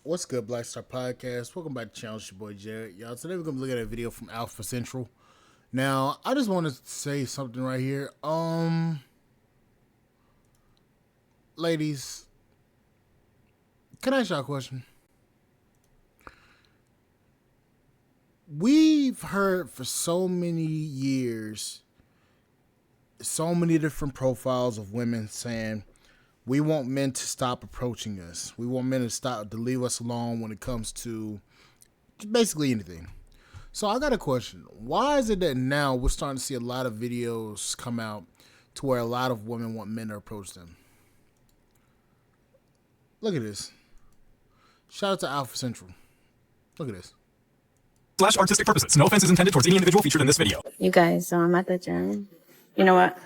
What's good, Black Star Podcast? Welcome back to the channel. It's your boy Jared. Y'all, today we're gonna be looking at a video from Alpha Central. Now, I just want to say something right here. Ladies, can I ask y'all a question? We've heard for so many years, so many different profiles of women saying, we want men to stop approaching us. We want men to leave us alone when it comes to basically anything. So I got a question. Why is it that now we're starting to see a lot of videos come out to where a lot of women want men to approach them? Look at this. Shout out to Alpha Central. Look at this. / artistic purposes. No offense is intended towards any individual featured in this video. You guys, so I'm at the gym. You know what?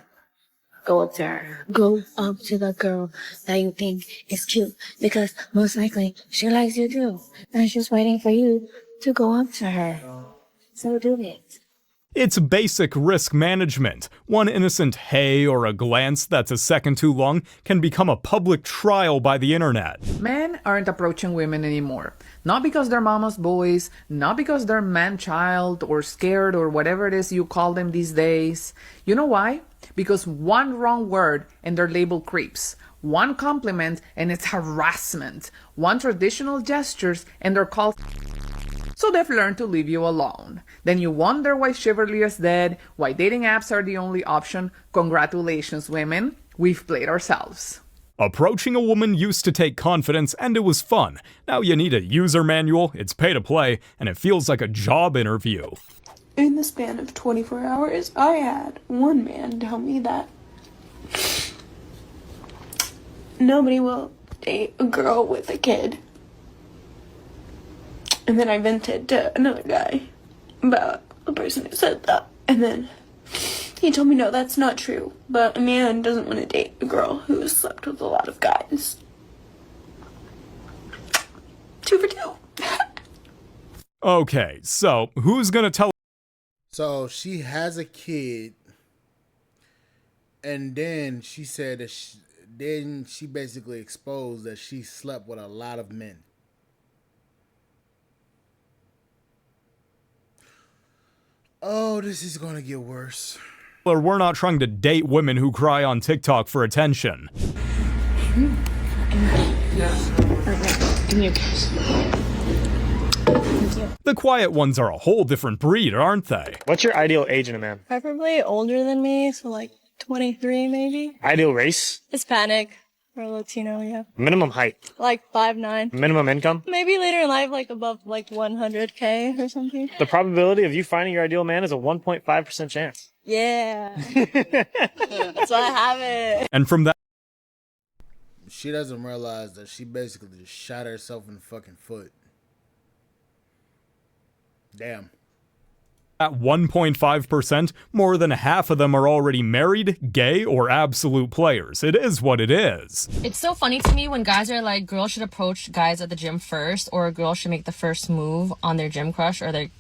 Go up to her. Go up to the girl that you think is cute, because most likely she likes you too. And she's waiting for you to go up to her. So do it. It's basic risk management. One innocent hey or a glance that's a second too long can become a public trial by the internet. Men aren't approaching women anymore. Not because they're mama's boys, not because they're man-child or scared or whatever it is you call them these days. You know why? Because one wrong word and they're labeled creeps. One compliment and it's harassment. One traditional gestures and they're called. So they've learned to leave you alone. Then you wonder why chivalry is dead, why dating apps are the only option. Congratulations, women. We've played ourselves. Approaching a woman used to take confidence and it was fun. Now you need a user manual, it's pay to play, and it feels like a job interview. In the span of 24 hours, I had one man tell me that nobody will date a girl with a kid. And then I vented to another guy about the person who said that. And then he told me, no, that's not true. But a man doesn't want to date a girl who has slept with a lot of guys. 2 for 2. Okay, so who's gonna tell? So she has a kid, and then she said that she basically exposed that she slept with a lot of men. Oh, this is gonna get worse. We're not trying to date women who cry on TikTok for attention. The quiet ones are a whole different breed, aren't they? What's your ideal age in a man? Preferably older than me, so like 23 maybe. Ideal race? Hispanic or Latino, yeah. Minimum height? Like 5'9". Minimum income? Maybe later in life, like above like 100K or something. The probability of you finding your ideal man is a 1.5% chance. Yeah. That's why I have it. And from that, She doesn't realize that she basically just shot herself in the fucking foot. Damn. at 1.5%, more than half of them are already married, gay, or absolute players. It is what it is. It's so funny to me when guys are like, girls should approach guys at the gym first, or a girl should make the first move on their gym crush, or the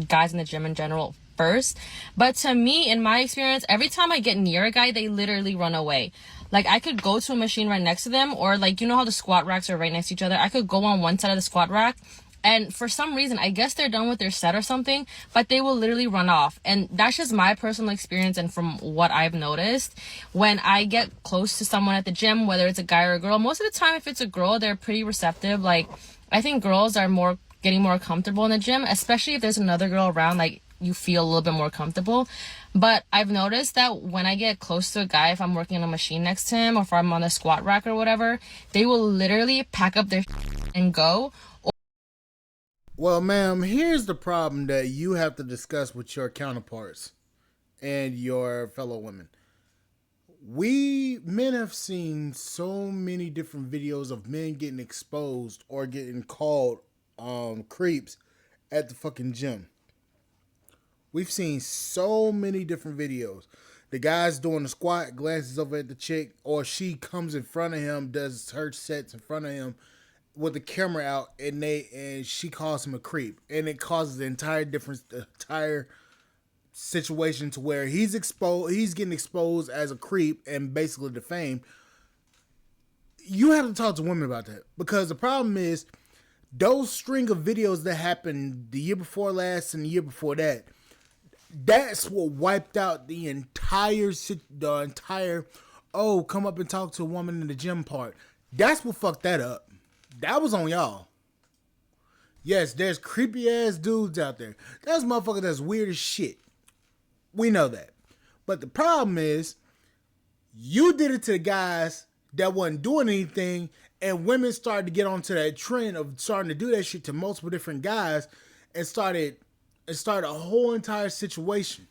guys in the gym in general first. But to me, in my experience, every time I get near a guy, they literally run away. Like, I could go to a machine right next to them, or like, you know how the squat racks are right next to each other? I could go on one side of the squat rack, and for some reason, I guess they're done with their set or something, but they will literally run off. And that's just my personal experience, and from what I've noticed, when I get close to someone at the gym, whether it's a guy or a girl, most of the time, if it's a girl, they're pretty receptive. Like, I think girls are getting more comfortable in the gym, especially if there's another girl around, like, you feel a little bit more comfortable. But I've noticed that when I get close to a guy, if I'm working on a machine next to him, or if I'm on a squat rack or whatever, they will literally pack up their and go. Well, ma'am, here's the problem that you have to discuss with your counterparts and your fellow women. We men have seen so many different videos of men getting exposed or getting called creeps at the fucking gym. We've seen so many different videos. The guy's doing the squat, glances over at the chick, or she comes in front of him, does her sets in front of him with the camera out, and she calls him a creep, and it causes the entire situation to where he's getting exposed as a creep and basically defamed. You have to talk to women about that, because the problem is those string of videos that happened the year before last and the year before that, that's what wiped out the entire, oh, come up and talk to a woman in the gym part. That's what fucked that up. That was on y'all. Yes, there's creepy ass dudes out there. There's motherfuckers that's weird as shit. We know that. But the problem is, you did it to the guys that wasn't doing anything, and women started to get onto that trend of starting to do that shit to multiple different guys, and started a whole entire situation.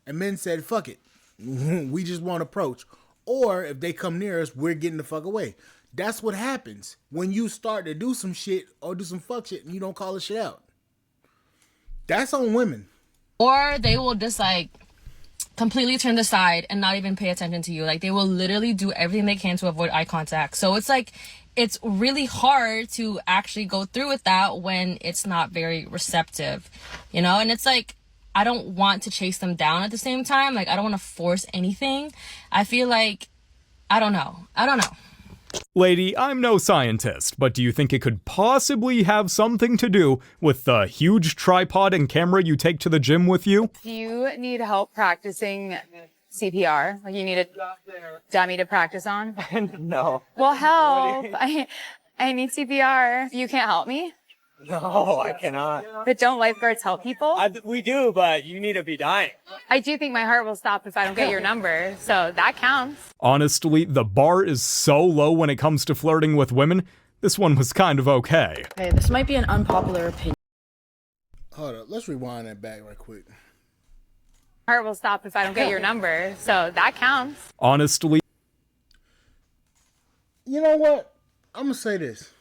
And men said, fuck it. We just won't approach. Or if they come near us, we're getting the fuck away. That's what happens when you start to do some shit or do some fuck shit and you don't call the shit out. That's on women. Or they will just like completely turn aside and not even pay attention to you. Like they will literally do everything they can to avoid eye contact. So it's like, it's really hard to actually go through with that when it's not very receptive, you know? And it's like, I don't want to chase them down at the same time. Like I don't want to force anything. I feel like, I don't know. Lady, I'm no scientist, but do you think it could possibly have something to do with the huge tripod and camera you take to the gym with you? Do you need help practicing CPR? Like you need a dummy to practice on? No. Well, help. I need CPR. You can't help me? No, I cannot. But don't lifeguards help people? We do, but you need to be dying. I do think my heart will stop if I don't get your number, so that counts. Honestly, the bar is so low when it comes to flirting with women, this one was kind of okay. Okay, this might be an unpopular opinion. Hold up, let's rewind that back right quick. Heart will stop if I don't get your number, so that counts. Honestly, You know what? I'm gonna say this.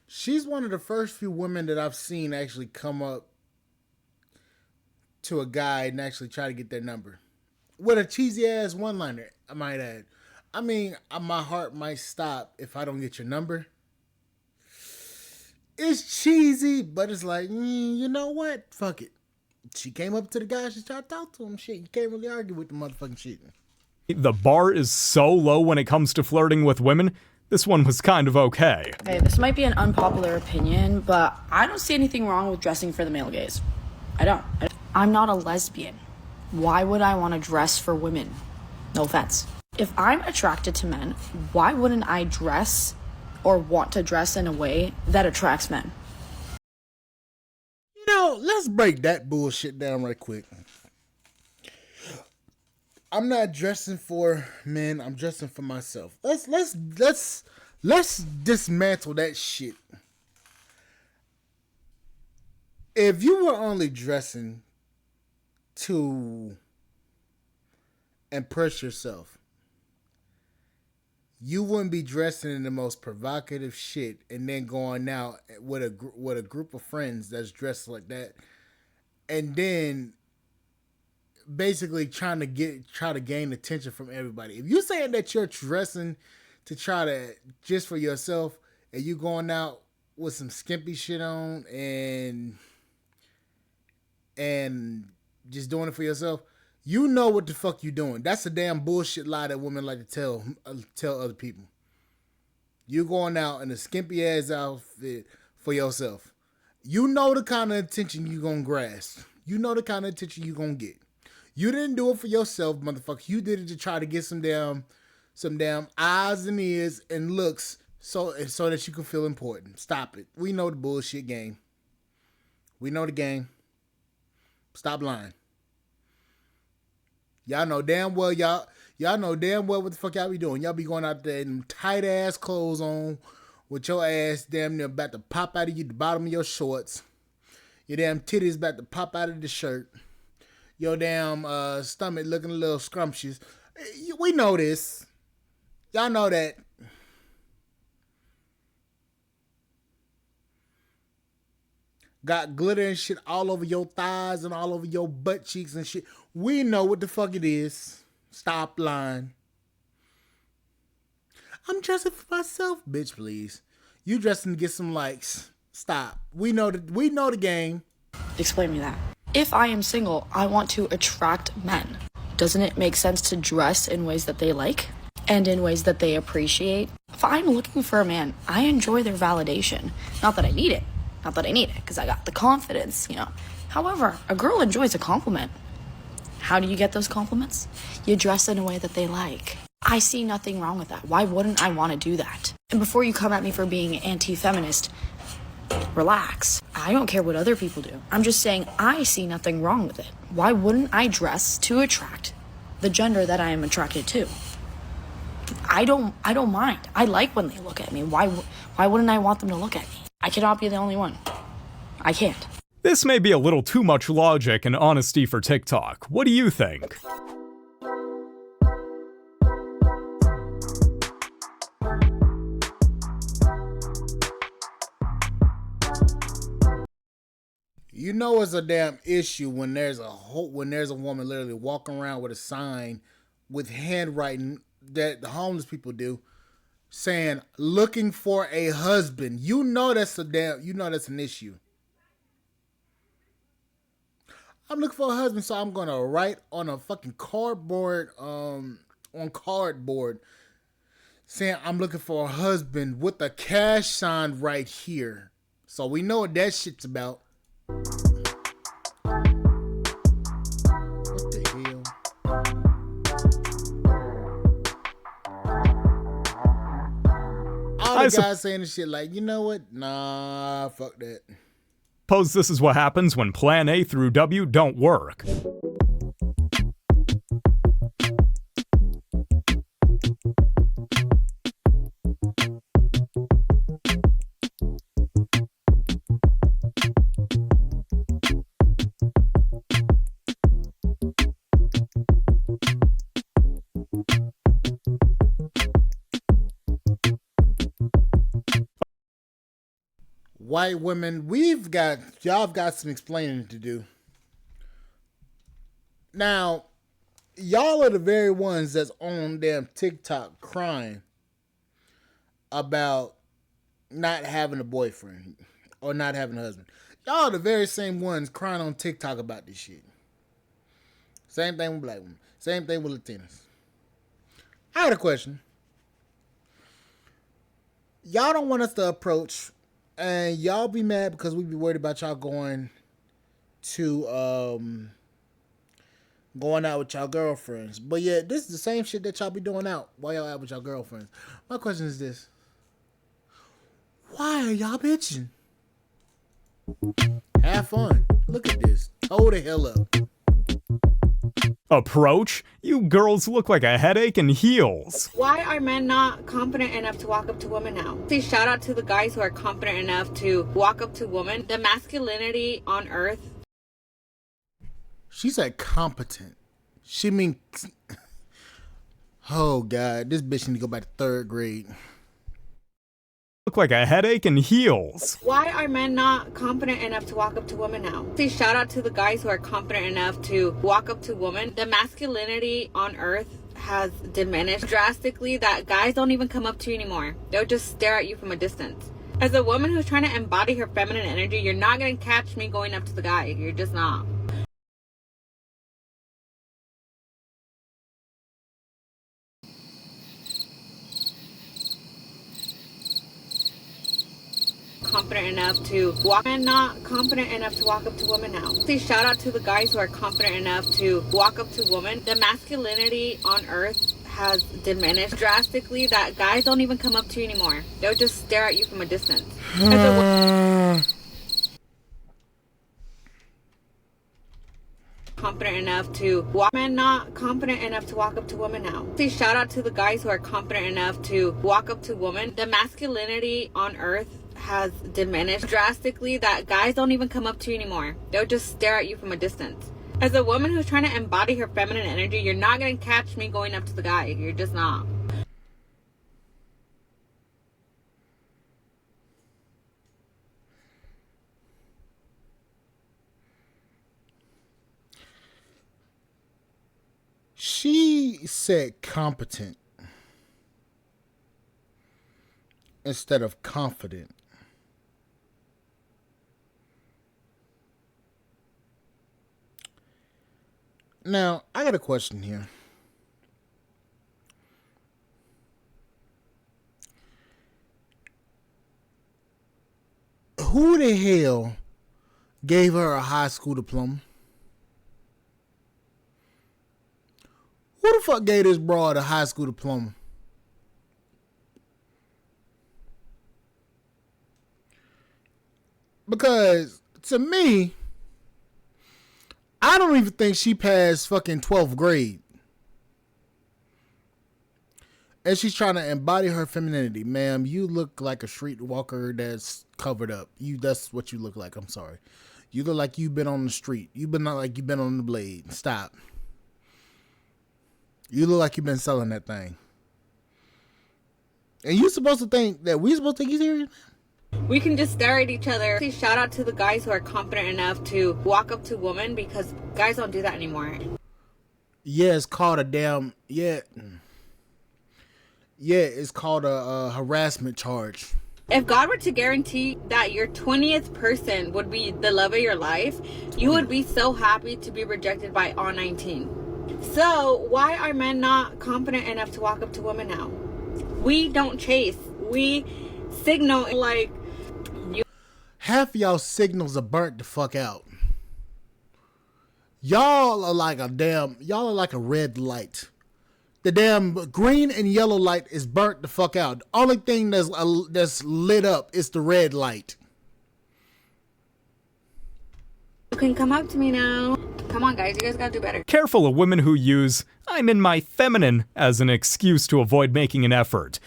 She's one of the first few women that I've seen actually come up to a guy and actually try to get their number. With a cheesy ass one-liner, I might add. I mean, my heart might stop if I don't get your number. It's cheesy, but it's like, you know what? Fuck it. She came up to the guy, she tried to talk to him. Shit, you can't really argue with the motherfucking shit. the bar is so low when it comes to flirting with women, this one was kind of okay. Okay, this might be an unpopular opinion, but I don't see anything wrong with dressing for the male gaze. I don't. I'm not a lesbian. Why would I want to dress for women? No offense. If I'm attracted to men, why wouldn't I dress or want to dress in a way that attracts men? You know, let's break that bullshit down right quick. I'm not dressing for men. I'm dressing for myself. Let's dismantle that shit. If you were only dressing to impress yourself, you wouldn't be dressing in the most provocative shit and then going out with a group of friends that's dressed like that, and then basically trying to gain attention from everybody. If you're saying that you're dressing to try to just for yourself, and you going out with some skimpy shit on and just doing it for yourself, you know what the fuck you doing. That's a damn bullshit lie that women like to tell other people. You going out in a skimpy ass outfit for yourself. You know the kind of attention you gonna grasp. You know the kind of attention you gonna get. You didn't do it for yourself, motherfucker. You did it to try to get some damn eyes and ears and looks so that you can feel important. Stop it. We know the bullshit game. We know the game. Stop lying. Y'all know damn well what the fuck y'all be doing. Y'all be going out there in tight ass clothes on with your ass damn near about to pop out of the bottom of your shorts. Your damn titties about to pop out of the shirt. Your damn stomach looking a little scrumptious. We know this. Y'all know that. Got glitter and shit all over your thighs and all over your butt cheeks and shit. We know what the fuck it is. Stop lying. I'm dressing for myself, bitch, please. You dressing to get some likes. Stop. We know the game. Explain me that. If I am single, I want to attract men. Doesn't it make sense to dress in ways that they like and in ways that they appreciate? If I'm looking for a man, I enjoy their validation. Not that I need it. Not that I need it, because I got the confidence, you know. However, a girl enjoys a compliment. How do you get those compliments? You dress in a way that they like. I see nothing wrong with that. Why wouldn't I want to do that? And before you come at me for being anti-feminist, relax. I don't care what other people do. I'm just saying I see nothing wrong with it. Why wouldn't I dress to attract the gender that I am attracted to? I don't mind. I like when they look at me. Why wouldn't I want them to look at me? I cannot be the only one. I can't. This may be a little too much logic and honesty for TikTok. What do you think? You know it's a damn issue when there's a woman literally walking around with a sign with handwriting that the homeless people do saying looking for a husband. You know that's an issue. I'm looking for a husband, so I'm gonna write on a fucking cardboard saying I'm looking for a husband with a cash sign right here. So we know what that shit's about. What the hell? All the guys saying this shit like, you know what? Nah, fuck that. Suppose this is what happens when plan A through W don't work. White women, y'all have got some explaining to do. Now, y'all are the very ones that's on damn TikTok crying about not having a boyfriend or not having a husband. Y'all are the very same ones crying on TikTok about this shit. Same thing with black women. Same thing with Latinas. I had a question. Y'all don't want us to approach, and y'all be mad because we be worried about y'all going out with y'all girlfriends. But yeah, this is the same shit that y'all be doing out while y'all out with y'all girlfriends. My question is this. Why are y'all bitching? Have fun. Look at this. Toe the hell up. Approach? You girls look like a headache in heels. Why are men not confident enough to walk up to women now? See, shout out to the guys who are confident enough to walk up to women. The masculinity on earth. She said competent. She mean... Oh, God. This bitch need to go back to 3rd grade. Look like a headache in heels. Why are men not confident enough to walk up to women now? See, shout out to the guys who are confident enough to walk up to women. The masculinity on earth has diminished drastically that guys don't even come up to you anymore. They'll just stare at you from a distance. As a woman who's trying to embody her feminine energy, you're not going to catch me going up to the guy. You're just not. Confident enough to walk and not confident enough to walk up to women now. See, shout out to the guys who are confident enough to walk up to women. The masculinity on earth has diminished drastically that guys don't even come up to you anymore. They'll just stare at you from a distance. Confident enough to walk and not confident enough to walk up to women now. See, shout out to the guys who are confident enough to walk up to women. The masculinity on earth has diminished drastically that guys don't even come up to you anymore. They'll just stare at you from a distance. As a woman who's trying to embody her feminine energy, you're not going to catch me going up to the guy. You're just not. She said competent instead of confident. Now, I got a question here. who the hell gave her a high school diploma? Who the fuck gave this broad a high school diploma? Because to me, I don't even think she passed fucking 12th grade. And she's trying to embody her femininity. Ma'am, you look like a streetwalker that's covered up. That's what you look like. I'm sorry. You look like you've been on the street. You've been not like you've been on the blade. Stop. You look like you've been selling that thing. And you supposed to think that we supposed to take you serious? We can just stare at each other. Shout out to the guys who are confident enough to walk up to women, because guys don't do that anymore. Yeah, it's called a damn... Yeah, it's called a harassment charge. If God were to guarantee that your 20th person would be the love of your life, you would be so happy to be rejected by all 19. So why are men not confident enough to walk up to women now? We don't chase. We signal like... Half of y'all signals are burnt the fuck out. Y'all are like a red light. The damn green and yellow light is burnt the fuck out. The only thing that's lit up is the red light. You can come up to me now. Come on, guys. You guys gotta do better. Careful of women who use "I'm in my feminine" as an excuse to avoid making an effort.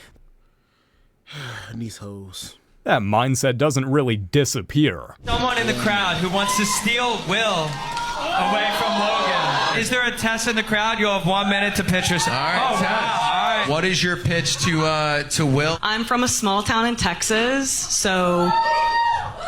These hoes. That mindset doesn't really disappear. Someone in the crowd who wants to steal Will away from Logan. Is there a Tess in the crowd? You'll have 1 minute to pitch yourself. All right, oh, Tess. wow. All right. What is your pitch to Will? I'm from a small town in Texas, so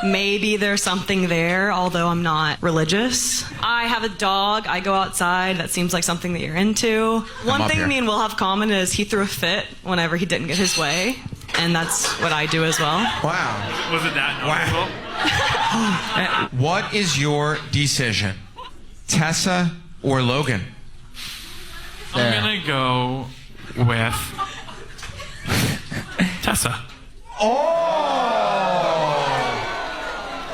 maybe there's something there, although I'm not religious. I have a dog. I go outside. That seems like something that you're into. One thing me and Will have common is he threw a fit whenever he didn't get his way, and that's what I do as well. Wow. Was it that noticeable? What is your decision? Tessa or Logan? I'm gonna go with Tessa.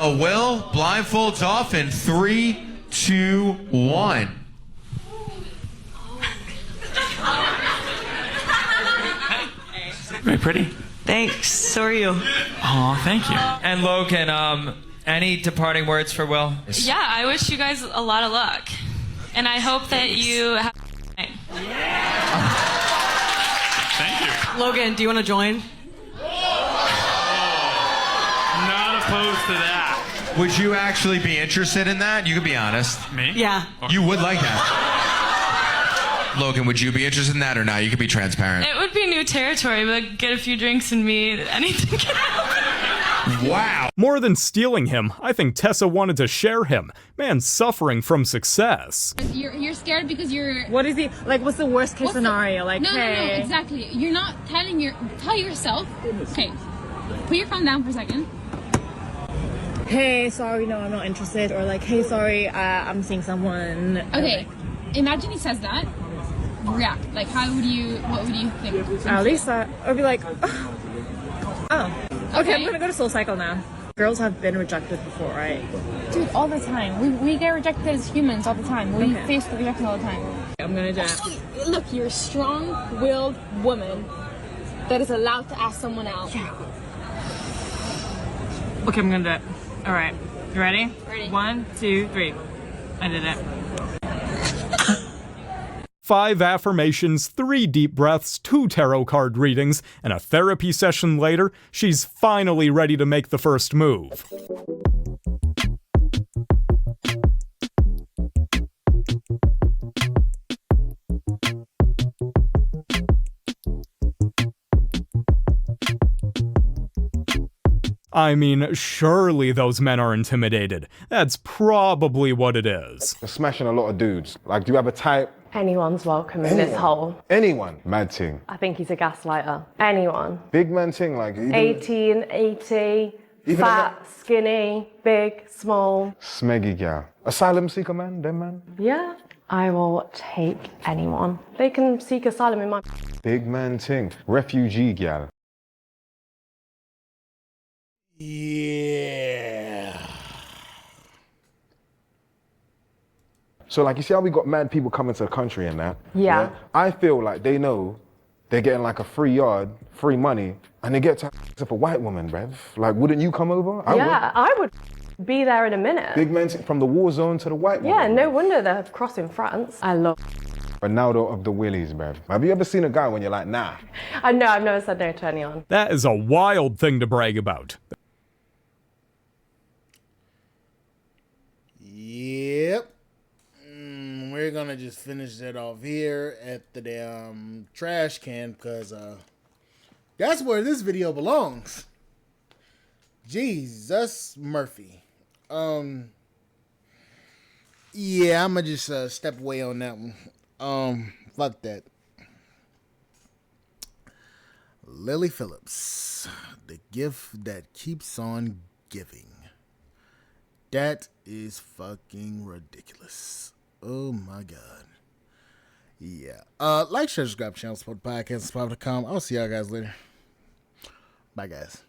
A Will blindfolds off in 3, 2, 1. Very pretty. Thanks. So are you. Oh, thank you. And Logan, any departing words for Will? Yeah, I wish you guys a lot of luck. And I hope that you have a night. Thank you. Logan, do you want to join? Not opposed to that. Would you actually be interested in that? You could be honest. Me? Yeah. You would like that. Logan, would you be interested in that or not? You could be transparent. It would be new territory, but get a few drinks and meet. Anything can happen. Wow. More than stealing him, I think Tessa wanted to share him. Man suffering from success. You're scared because you're... What is he, like, what's the worst case scenario? Like, no, hey... No, exactly. You're not tell yourself, okay, put your phone down for a second. Hey, sorry, no, I'm not interested. Or like, hey, sorry, I'm seeing someone. Okay, imagine he says that. React. Like, what would you think? At least I'd be like, oh. Okay, I'm gonna go to Soul Cycle now. Girls have been rejected before, right? Dude, all the time. We get rejected as humans all the time. We face rejection all the time. I'm gonna do it. Look, you're a strong-willed woman that is allowed to ask someone out. Yeah. Okay, I'm gonna do it. All right, you ready? Ready. 1, 2, 3. I did it. 5 affirmations, 3 deep breaths, 2 tarot card readings, and a therapy session later, she's finally ready to make the first move. I mean, surely those men are intimidated. That's probably what it is. You're smashing a lot of dudes. Like, do you have a type? Anyone's welcome in this hole. Anyone? Mad ting. I think he's a gaslighter. Anyone. Big man ting, like... 18, 80, fat, skinny, big, small. Smeggy gal. Asylum seeker man, them man? Yeah. I will take anyone. They can seek asylum in my... Big man ting. Refugee gal. Yeah. So like, you see how we got mad people coming to the country and that? Yeah. I feel like they know they're getting like a free yard, free money, and they get to up a white woman, bruv. Like, wouldn't you come over? I would be there in a minute. Big men from the war zone to the white woman. Yeah, no wonder they're crossing France. I love Ronaldo of the Willies, bruv. Have you ever seen a guy when you're like, nah? I know, I've never said no to anyone. That is a wild thing to brag about. Yep. We're gonna just finish that off here at the damn trash can because that's where this video belongs. Jesus Murphy. Yeah, I'm gonna just step away on that one. Fuck that. Lily Phillips, the gift that keeps on giving. That is fucking ridiculous. Oh my god. Yeah. Like, share, subscribe, channel, support the podcast, spot.com. I'll see y'all guys later. Bye, guys.